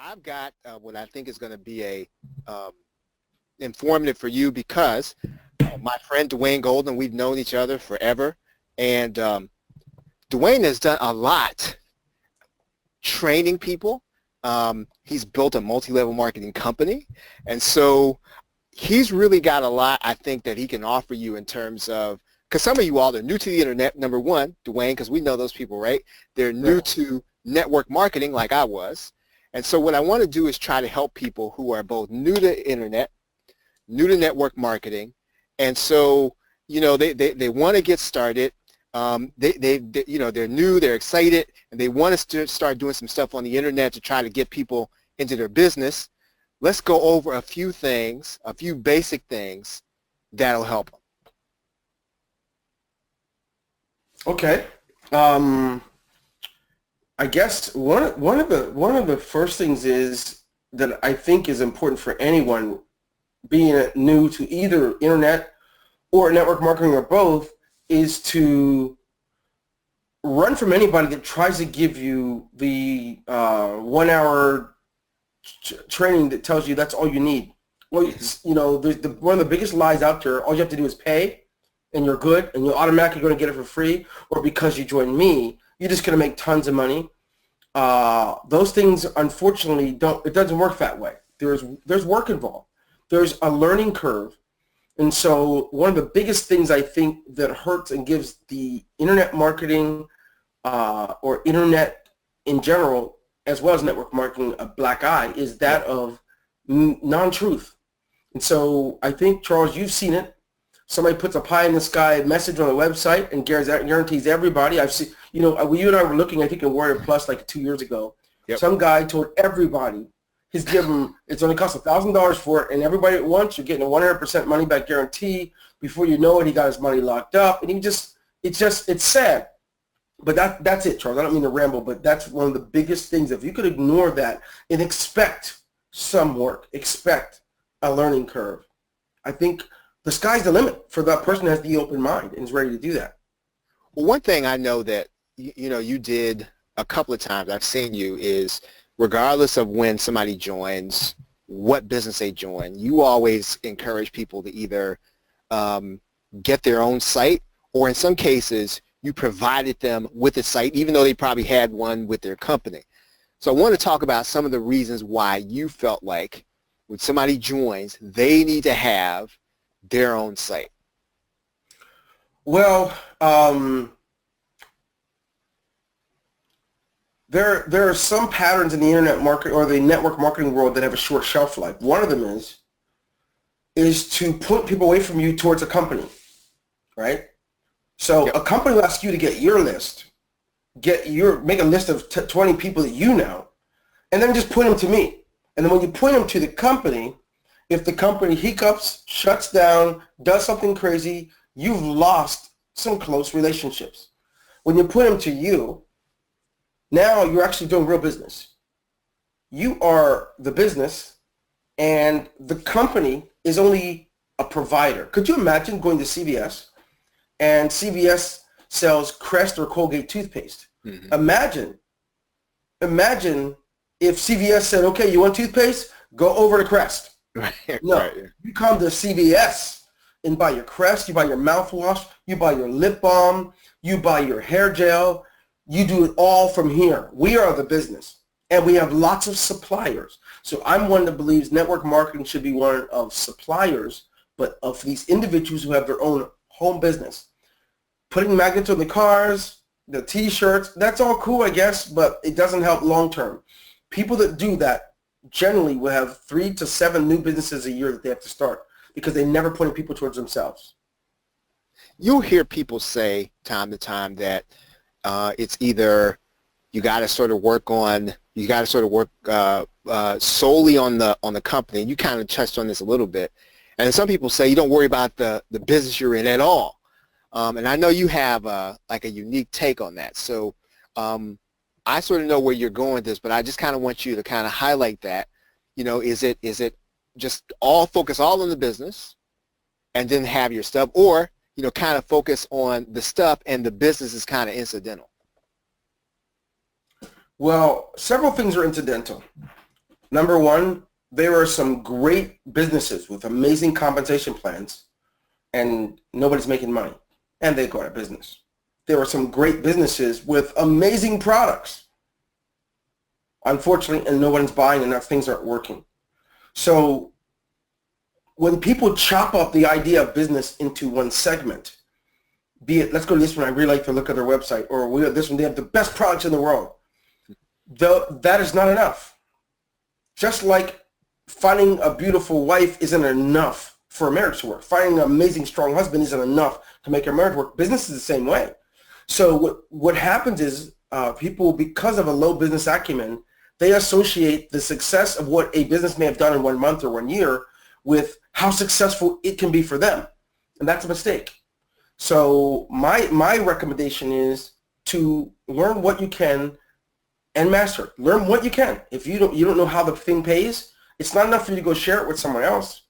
I've got what I think is going to be a informative for you because my friend Dwayne Golden, we've known each other forever, and Dwayne has done a lot training people. He's built a multi-level marketing company, and so he's really got a lot, I think, that he can offer you in terms of, because some of you all are new to the internet, number one, Dwayne, because we know those people, right? They're new to network marketing like I was. And so what I want to do is try to help people who are both new to internet, new to network marketing, and so, you know, they want to get started. You know, they're new, they're excited, and they want to start doing some stuff on the internet to try to get people into their business. Let's go over a few things, a few basic things that'll help them. Okay. I guess one of the first things is that I think is important for anyone being new to either internet or network marketing or both is to run from anybody that tries to give you the 1 hour training that tells you that's all you need. Well, you know, one of the biggest lies out there, all you have to do is pay and you're good and you're automatically going to get it for free, or because you join me, you're just going to make tons of money. Those things, unfortunately, it doesn't work that way. There's work involved. There's a learning curve. And so one of the biggest things I think that hurts and gives the internet marketing or internet in general, as well as network marketing, a black eye is that of non-truth. And so I think, Charles, you've seen it. Somebody puts a pie in the sky message on a website and guarantees everybody. I've seen, you know, you and I were looking, I think, in Warrior Plus like 2 years ago. Yep. Some guy told everybody he's given, it's only cost $1,000 for it, and everybody at once, you're getting a 100% money back guarantee. Before you know it, he got his money locked up, and it's sad. But that's it, Charles. I don't mean to ramble, but that's one of the biggest things. If you could ignore that and expect some work, expect a learning curve, I think the sky's the limit for that person who has the open mind and is ready to do that. Well, one thing I know that, you know, you did a couple of times, I've seen you, is regardless of when somebody joins, what business they join, you always encourage people to either get their own site, or in some cases, you provided them with a site, even though they probably had one with their company. So I want to talk about some of the reasons why you felt like when somebody joins, they need to have their own site. Well, there are some patterns in the internet market or the network marketing world that have a short shelf life. One of them is to point people away from you towards a company, right? So a company will ask you to get your list, make a list of 20 people that you know, and then just point them to me. And then when you point them to the company, if the company hiccups, shuts down, does something crazy, you've lost some close relationships. When you put them to you, now you're actually doing real business. You are the business, and the company is only a provider. Could you imagine going to CVS, and CVS sells Crest or Colgate toothpaste? Mm-hmm. Imagine if CVS said, okay, you want toothpaste? Go over to Crest. No, right. You come to CVS and buy your Crest, you buy your mouthwash, you buy your lip balm, you buy your hair gel. You do it all from here. We are the business, and we have lots of suppliers. So I'm one that believes network marketing should be one of suppliers, but of these individuals who have their own home business. Putting magnets on the cars, the T-shirts, that's all cool, I guess, but it doesn't help long term. People that do that generally will have 3 to 7 new businesses a year that they have to start because they never pointed people towards themselves. You'll hear people say time to time that it's either you got to sort of work solely on the company. And you kind of touched on this a little bit. And some people say you don't worry about the business you're in at all. And I know you have like a unique take on that. So I sort of know where you're going with this, but I just kind of want you to kind of highlight that. You know, is it just focus all on the business and then have your stuff, or you know, kind of focus on the stuff and the business is kind of incidental? Well, several things are incidental. Number one, there are some great businesses with amazing compensation plans and nobody's making money and they go out of business. There are some great businesses with amazing products, unfortunately, and nobody's buying and things aren't working. So when people chop up the idea of business into one segment, be it, let's go to this one, I really like to look at their website, or this one, they have the best products in the world. That is not enough. Just like finding a beautiful wife isn't enough for a marriage to work. Finding an amazing, strong husband isn't enough to make your marriage work. Business is the same way. So what happens is people, because of a low business acumen, they associate the success of what a business may have done in 1 month or 1 year with how successful it can be for them. And that's a mistake. So my recommendation is to learn what you can and master. Learn what you can. If you don't know how the thing pays, it's not enough for you to go share it with someone else.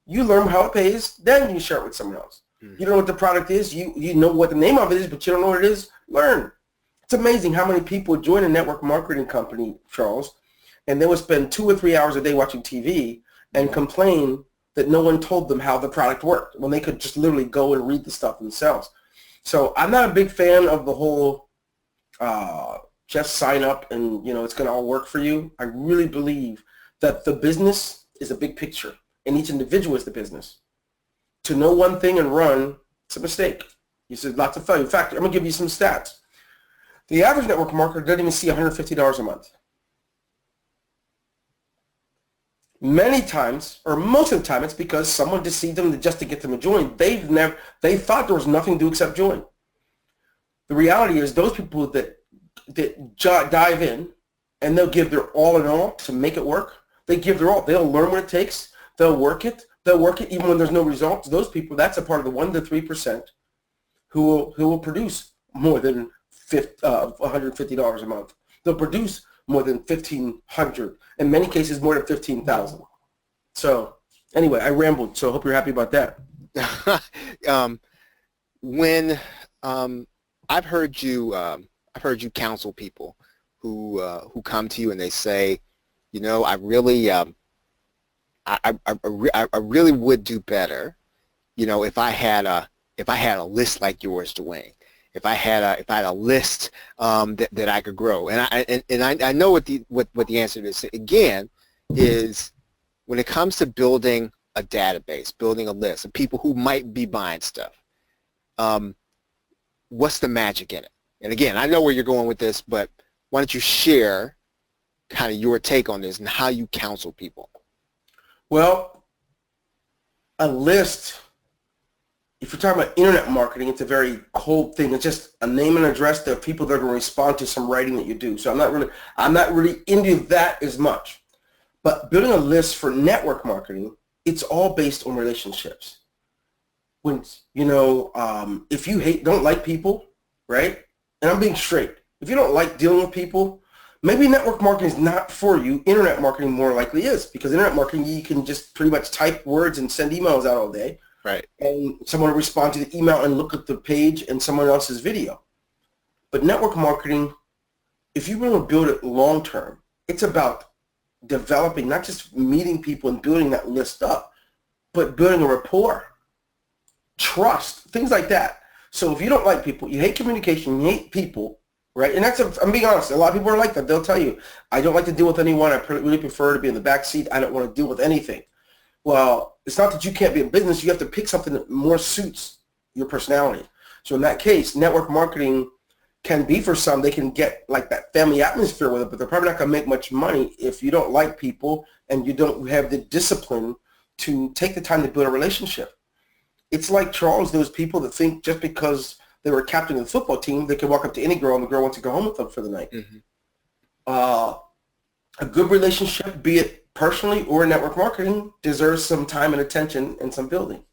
You learn how it pays, then you share it with someone else. You don't know what the product is. You know what the name of it is, but you don't know what it is. Learn. It's amazing how many people join a network marketing company, Charles, and they will spend 2 or 3 hours a day watching TV and complain that no one told them how the product worked when they could just literally go and read the stuff themselves. So I'm not a big fan of the whole just sign up and it's going to all work for you. I really believe that the business is a big picture and each individual is the business. To know one thing and run, it's a mistake. You said lots of failure. In fact, I'm going to give you some stats. The average network marketer doesn't even see $150 a month. Many times, or most of the time, it's because someone deceived them just to get them to join. They thought there was nothing to do except join. The reality is those people that dive in and they'll give their all in all to make it work. They give their all. They'll learn what it takes. They'll work it. They'll work it even when there's no results. Those people, that's a part of the 1 to 3% who will produce more than $150 a month. They'll produce more than $1,500. In many cases, more than $15,000. So anyway, I rambled. So I hope you're happy about that. When I've heard you counsel people who come to you and they say, I really I really would do better, if I had a list like yours, Dwayne. If I had a list that I could grow, and I know what the answer is. Again, is when it comes to building a database, building a list of people who might be buying stuff. What's the magic in it? And again, I know where you're going with this, but why don't you share kind of your take on this and how you counsel people? Well, a list, if you're talking about internet marketing, it's a very cold thing. It's just a name and address of people that are going to respond to some writing that you do. So I'm not really into that as much. But building a list for network marketing, it's all based on relationships. When, if you don't like people, right? And I'm being straight. If you don't like dealing with people, maybe network marketing is not for you. Internet marketing more likely is, because internet marketing, you can just pretty much type words and send emails out all day. Right. And someone will respond to the email and look at the page and someone else's video. But network marketing, if you want to build it long term, it's about developing, not just meeting people and building that list up, but building a rapport, trust, things like that. So if you don't like people, you hate communication, you hate people, right? And I'm being honest, a lot of people are like that. They'll tell you, I don't like to deal with anyone. I really prefer to be in the back seat. I don't want to deal with anything. Well, it's not that you can't be in business. You have to pick something that more suits your personality. So in that case, network marketing can be for some. They can get like that family atmosphere with it, but they're probably not going to make much money if you don't like people and you don't have the discipline to take the time to build a relationship. It's like, Charles, those people that think just because they were captain of the football team, they can walk up to any girl and the girl wants to go home with them for the night. Mm-hmm. A good relationship, be it personally or network marketing, deserves some time and attention and some building.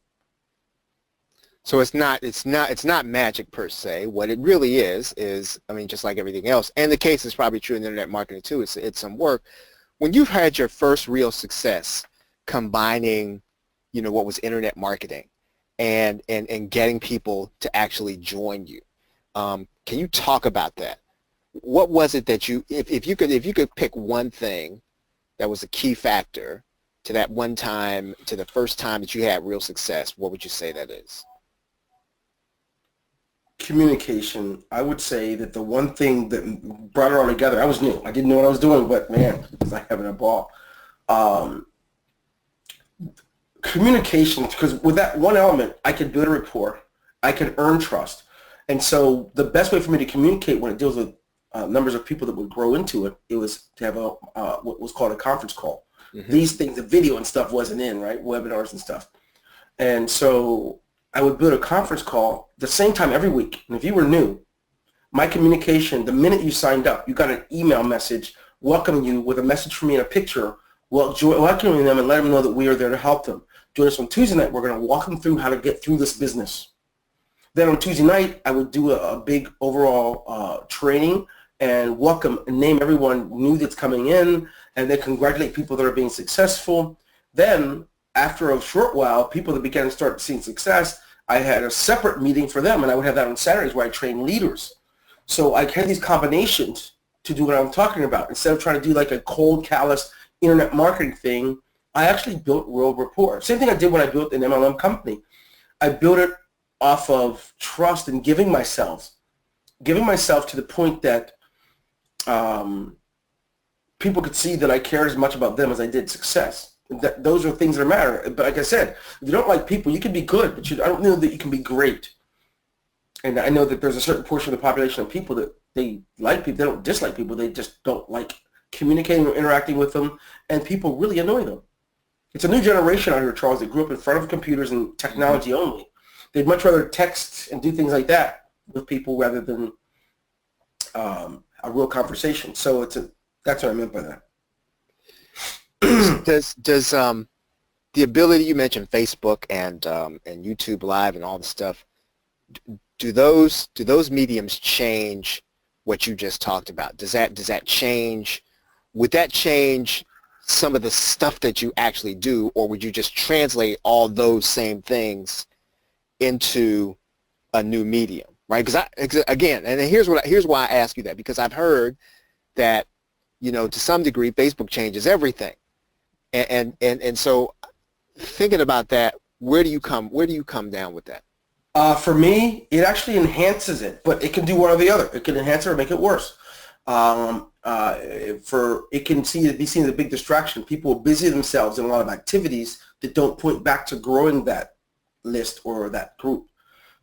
So it's not magic per se. What it really is, I mean, just like everything else, and the case is probably true in internet marketing too, it's some work. When you've had your first real success combining, what was internet marketing and getting people to actually join you, can you talk about that? What was it that if you could pick one thing that was a key factor to that one time, to the first time that you had real success, what would you say that is? Communication. I would say that the one thing that brought it all together, I was new. I didn't know what I was doing, but man, I was like having a ball. Communication, because with that one element, I could build a rapport. I could earn trust. And so the best way for me to communicate when it deals with numbers of people that would grow into it, it was to have a what was called a conference call. Mm-hmm. These things, the video and stuff wasn't in, right? Webinars and stuff. And so I would build a conference call the same time every week. And if you were new, my communication, the minute you signed up, you got an email message welcoming you with a message from me and a picture, welcoming them and letting them know that we are there to help them. Join us on Tuesday night. We're going to walk them through how to get through this business. Then on Tuesday night, I would do a big overall training and welcome and name everyone new that's coming in, and then congratulate people that are being successful. Then after a short while, people that began to start seeing success, I had a separate meeting for them, and I would have that on Saturdays where I train leaders. So I had these combinations to do what I'm talking about. Instead of trying to do like a cold, callous internet marketing thing, I actually built real rapport. Same thing I did when I built an MLM company. I built it off of trust and giving myself to the point that people could see that I cared as much about them as I did success. Those are things that matter. But like I said, if you don't like people, you can be good, but I don't know that you can be great. And I know that there's a certain portion of the population of people that they like people, they don't dislike people, they just don't like communicating or interacting with them, and people really annoy them. It's a new generation out here, Charles, that grew up in front of computers and technology only. They'd much rather text and do things like that with people rather than a real conversation. So that's what I meant by that. Does the ability, you mentioned Facebook and YouTube Live and all the stuff, do those mediums change what you just talked about? Does that change? Would that change some of the stuff that you actually do, or would you just translate all those same things into a new medium, right? Because again, and here's why I ask you that, because I've heard that, to some degree, Facebook changes everything, and so thinking about that, where do you come down with that? For me, it actually enhances it, but it can do one or the other. It can enhance it or make it worse. It can be seen as a big distraction. People busy themselves in a lot of activities that don't point back to growing that list or that group.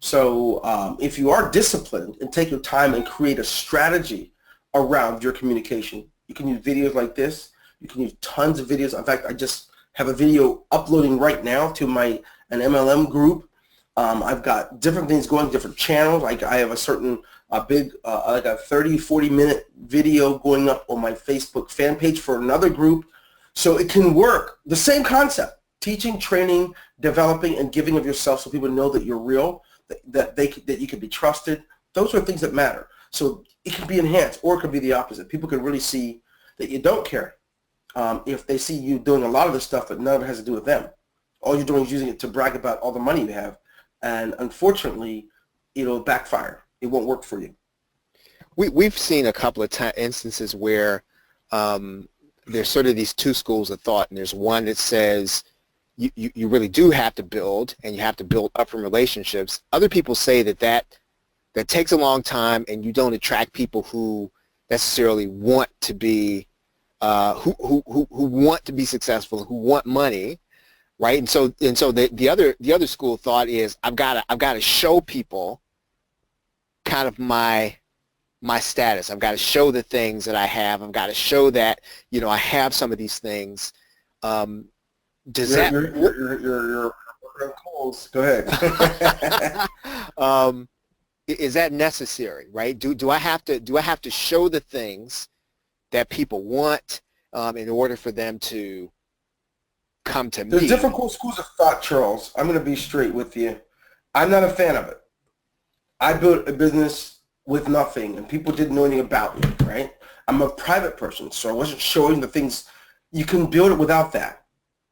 So if you are disciplined and take your time and create a strategy around your communication, you can use videos like this. You can use tons of videos. In fact, I just have a video uploading right now to an MLM group. I've got different things going, different channels. Like I have a certain big, like a 30, 40-minute video going up on my Facebook fan page for another group. So it can work. The same concept: teaching, training, developing, and giving of yourself so people know that you're real, that you can be trusted. Those are things that matter. So it can be enhanced, or it could be the opposite. People can really see that you don't care if they see you doing a lot of the stuff, but none of it has to do with them. All you're doing is using it to brag about all the money you have. And unfortunately, it'll backfire. It won't work for you. We've seen a couple of instances where there's sort of these two schools of thought, and there's one that says you really do have to build, and you have to build up from relationships. Other people say that takes a long time, and you don't attract people who necessarily want to be who want to be successful, who want money. Right, and so the other school of thought is I've got to show people kind of my status. I've got to show the things that I have. I've got to show that I have some of these things. You're working on coals. Go ahead. Is that necessary? Right? Do I have to show the things that people want in order for them to come to me? There's different schools of thought, Charles. I'm going to be straight with you. I'm not a fan of it. I built a business with nothing, and people didn't know anything about me, right? I'm a private person, so I wasn't showing the things. You can build it without that.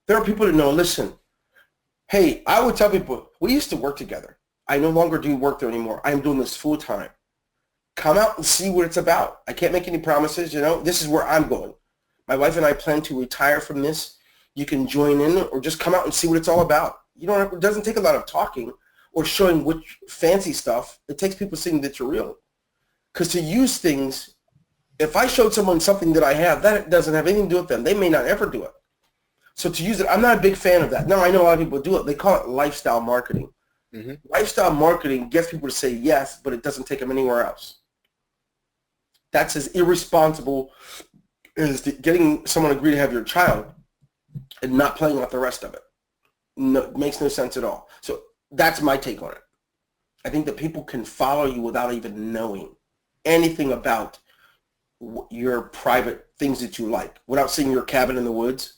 There are people that know, listen, hey, I would tell people, we used to work together. I no longer do work there anymore. I am doing this full time. Come out and see what it's about. I can't make any promises, this is where I'm going. My wife and I plan to retire from this. You can join in or just come out and see what it's all about. You don't have, it doesn't take a lot of talking or showing which fancy stuff. It takes people seeing that you're real. Because to use things, if I showed someone something that I have, that doesn't have anything to do with them. They may not ever do it. So to use it, I'm not a big fan of that. Now, I know a lot of people do it. They call it lifestyle marketing. Mm-hmm. Lifestyle marketing gets people to say yes, but it doesn't take them anywhere else. That's as irresponsible as getting someone to agree to have your child and not playing out the rest of it. No, it makes no sense at all. So that's my take on it. I think that people can follow you without even knowing anything about your private things that you like, without seeing your cabin in the woods,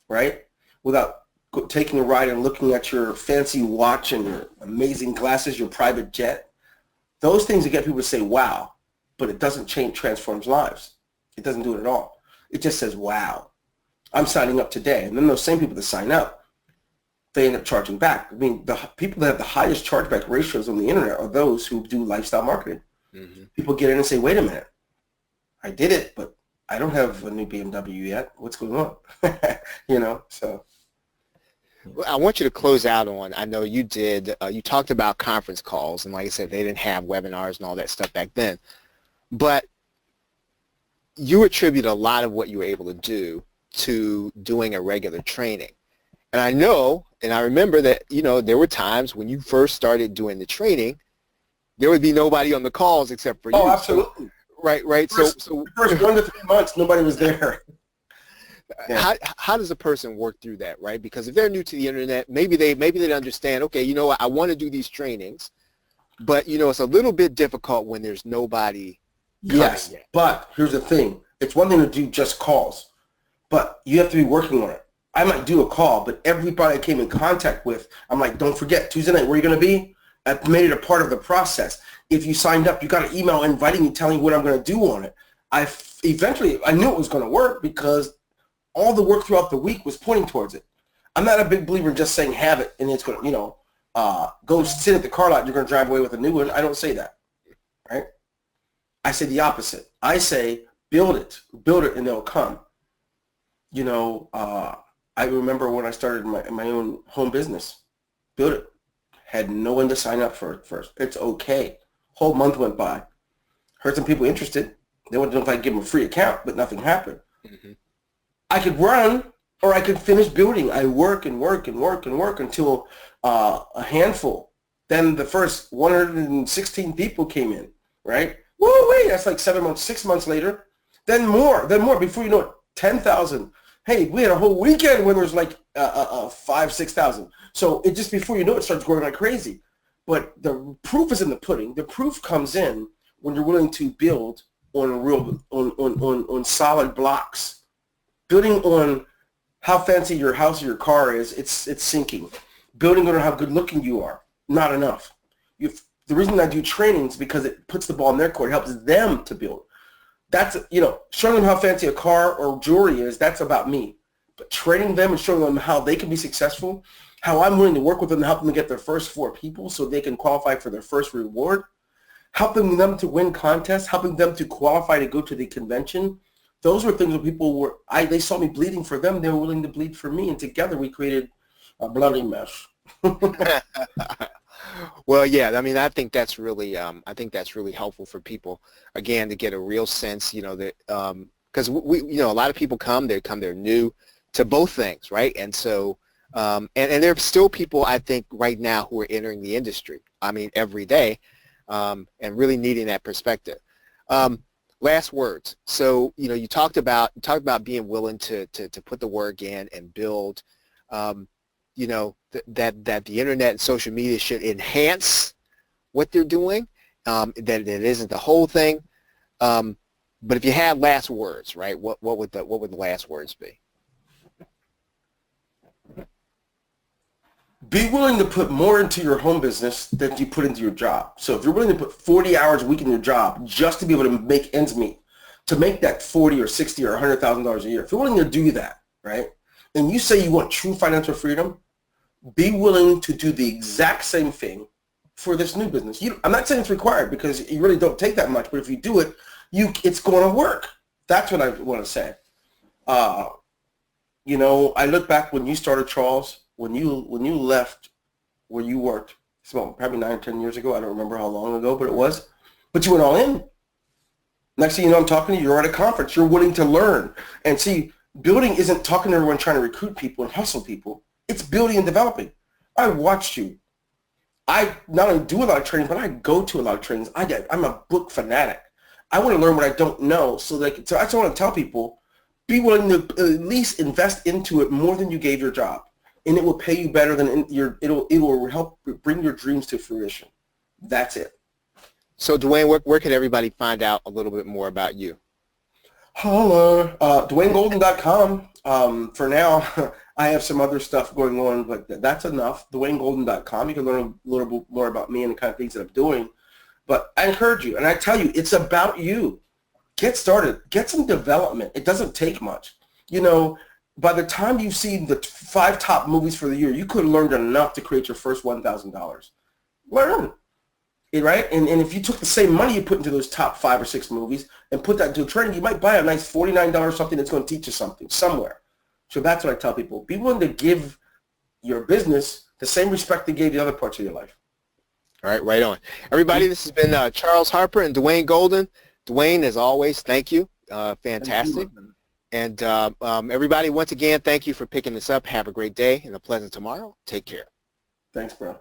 right? Without taking a ride and looking at your fancy watch and your amazing glasses, your private jet. Those things that get people to say, wow, but it doesn't transforms lives. It doesn't do it at all. It just says, wow, I'm signing up today. And then those same people that sign up, they end up charging back. I mean, the people that have the highest chargeback ratios on the internet are those who do lifestyle marketing. Mm-hmm. People get in and say, wait a minute, I did it, but I don't have a new BMW yet. What's going on? You know, so. Well, I want you to close out on, I know you did, you talked about conference calls, and like I said, they didn't have webinars and all that stuff back then. But you attribute a lot of what you were able to do to doing a regular training. And I know, and I remember that, you know, there were times when you first started doing the training, there would be nobody on the calls except for you. Oh, absolutely. So, right. So first 1 to 3 months, nobody was there. Yeah. How does a person work through that, right? Because if they're new to the internet, maybe they understand, okay, you know what, I want to do these trainings, but, you know, it's a little bit difficult when there's nobody. Yes, yet. But here's the thing. It's one thing to do just calls, but you have to be working on it. I might do a call, but everybody I came in contact with, I'm like, don't forget, Tuesday night, where are you going to be? I've made it a part of the process. If you signed up, you got an email inviting me, telling you what I'm going to do on it. Eventually, I knew it was going to work because all the work throughout the week was pointing towards it. I'm not a big believer in just saying have it and it's going to, you know, go sit at the car lot and you're going to drive away with a new one. I don't say that, right? I say the opposite. I say build it and they'll come. You know, I remember when I started my own home business, build it. Had no one to sign up for it first. It's okay. Whole month went by. Heard some people interested. They wanted to know if I could give them a free account, but nothing happened. Mm-hmm. I could run or I could finish building. I work until a handful. Then the first 116 people came in, right? Whoa, wait, that's like 7 months, 6 months later. Then more. Before you know it, 10,000. Hey, we had a whole weekend when there's like 5,000, 6,000. So it just before you know it starts growing like crazy. But the proof is in the pudding. The proof comes in when you're willing to build on solid blocks. Building on how fancy your house or your car is, it's sinking. Building on how good looking you are, not enough. The reason I do trainings is because it puts the ball in their court, helps them to build. That's, you know, showing them how fancy a car or jewelry is, that's about me. But training them and showing them how they can be successful, how I'm willing to work with them to help them get their first 4 people so they can qualify for their first reward, helping them to win contests, helping them to qualify to go to the convention. Those were things that people were, they saw me bleeding for them, they were willing to bleed for me, and together we created a bloody mess. Well, yeah, I mean, I think that's really helpful for people, again, to get a real sense, you know, that, because we, you know, a lot of people they're new to both things, right? And so, and there are still people, I think, right now who are entering the industry, I mean, every day, and really needing that perspective. Last words. So, you know, you talked about being willing to put the work in and build, you know, that the internet and social media should enhance what they're doing, that it isn't the whole thing. But if you had last words, right, what would the last words be? Be willing to put more into your home business than you put into your job. So if you're willing to put 40 hours a week in your job just to be able to make ends meet, to make that 40 or 60 or $100,000 a year, if you're willing to do that, right, and you say you want true financial freedom, be willing to do the exact same thing for this new business. I'm not saying it's required because you really don't take that much, but if you do it, it's going to work. That's what I want to say. You know, I look back when you started, Charles, when you left where you worked. It's about probably 9 or 10 years ago. I don't remember how long ago, but it was. But you went all in. Next thing you know, I'm talking to you. You're at a conference. You're willing to learn. And see, building isn't talking to everyone trying to recruit people and hustle people. It's building and developing. I watched you. I not only do a lot of training, but I go to a lot of trainings. I'm a book fanatic. I want to learn what I don't know. So that's what I want to tell people. Be willing to at least invest into it more than you gave your job. And it will pay you better than it will help bring your dreams to fruition. That's it. So Dwayne, where can everybody find out a little bit more about you? Holla. DwayneGolden.com. For now, I have some other stuff going on, but that's enough. DwayneGolden.com. You can learn a little bit more about me and the kind of things that I'm doing. But I encourage you, and I tell you, it's about you. Get started. Get some development. It doesn't take much. You know, by the time you've seen the 5 top movies for the year, you could have learned enough to create your first $1,000. Learn. Right? And if you took the same money you put into those top 5 or 6 movies and put that into training, you might buy a nice $49 something that's going to teach you something somewhere. So that's what I tell people. Be willing to give your business the same respect they gave the other parts of your life. All right, right on. Everybody, this has been Charles Harper and Dwayne Golden. Dwayne, as always, thank you. Fantastic. And everybody, once again, thank you for picking this up. Have a great day and a pleasant tomorrow. Take care. Thanks, bro.